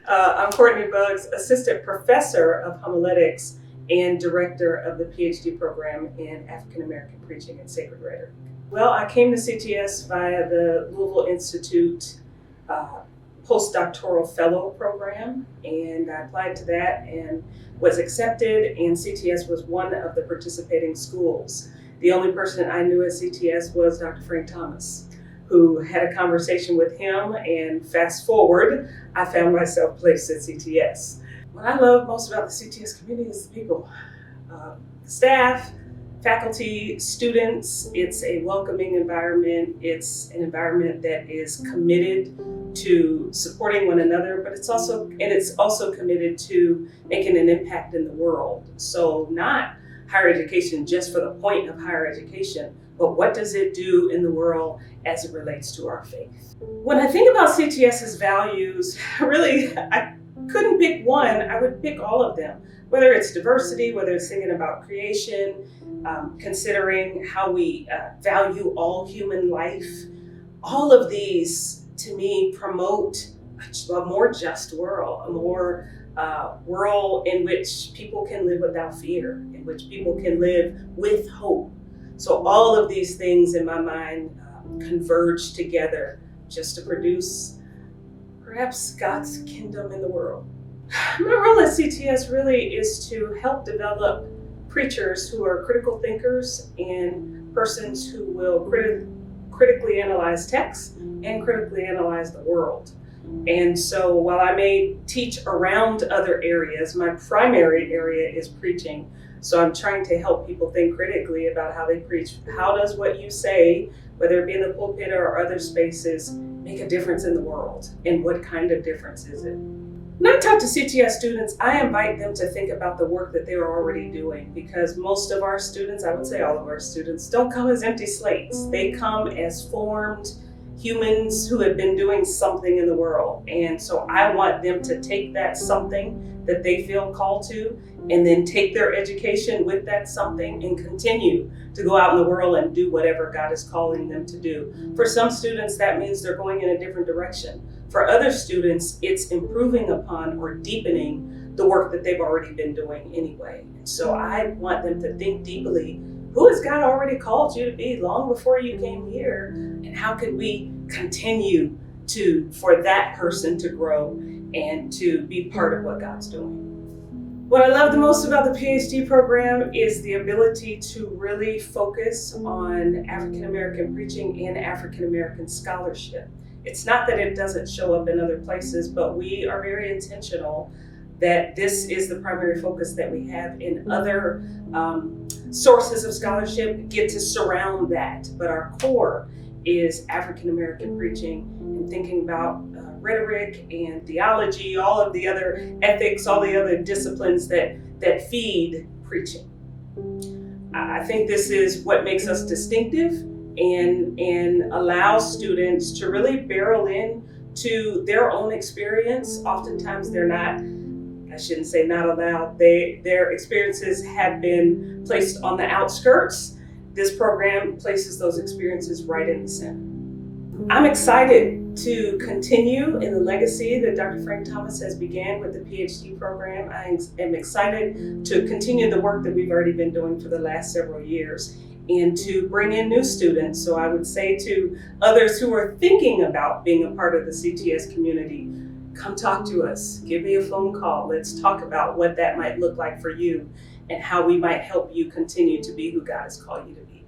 I'm Courtney Buggs, Assistant Professor of Homiletics and Director of the PhD program in African American Preaching and Sacred Rhetoric. Well, I came to CTS via the Louisville Institute postdoctoral fellow program, and I applied to that and was accepted, and CTS was one of the participating schools. The only person I knew at CTS was Dr. Frank Thomas, who had a conversation with him, and fast forward, I found myself placed at CTS. What I love most about the CTS community is the people, staff, faculty, students. It's a welcoming environment. It's an environment that is committed to supporting one another, but it's also committed to making an impact in the world. So not higher education just for the point of higher education, but what does it do in the world as it relates to our faith? When I think about CTS's values, really, I couldn't pick one. I would pick all of them, whether it's diversity, whether it's thinking about creation, considering how we value all human life. All of these, to me, promote a more just world, a more world in which people can live without fear, in which people can live with hope. So all of these things in my mind converge together just to produce perhaps God's kingdom in the world. My role at CTS really is to help develop preachers who are critical thinkers and persons who will critically analyze texts and critically analyze the world. And so while I may teach around other areas, my primary area is preaching. So I'm trying to help people think critically about how they preach. How does what you say, whether it be in the pulpit or other spaces, make a difference in the world? And what kind of difference is it? When I talk to CTS students, I invite them to think about the work that they're already doing, because most of our students, I would say all of our students, don't come as empty slates. They come as formed humans who have been doing something in the world. And so I want them to take that something that they feel called to, and then take their education with that something and continue to go out in the world and do whatever God is calling them to do. For some students, that means they're going in a different direction. For other students, it's improving upon or deepening the work that they've already been doing anyway. And so I want them to think deeply, who has God already called you to be long before you came here? And how could we continue for that person to grow and to be part of what God's doing? What I love the most about the PhD program is the ability to really focus on African American preaching and African American scholarship. It's not that it doesn't show up in other places, but we are very intentional that this is the primary focus that we have. In other sources of scholarship get to surround that, but our core is African American preaching and thinking about rhetoric and theology, all of the other ethics, all the other disciplines that feed preaching. I think this is what makes us distinctive and allows students to really barrel in to their own experience. Oftentimes they're not, I shouldn't say not allowed, their experiences have been placed on the outskirts. This program places those experiences right in the center. I'm excited to continue in the legacy that Dr. Frank Thomas has began with the PhD program. I am excited to continue the work that we've already been doing for the last several years and to bring in new students. So I would say to others who are thinking about being a part of the CTS community, come talk to us, give me a phone call. Let's talk about what that might look like for you and how we might help you continue to be who God has called you to be.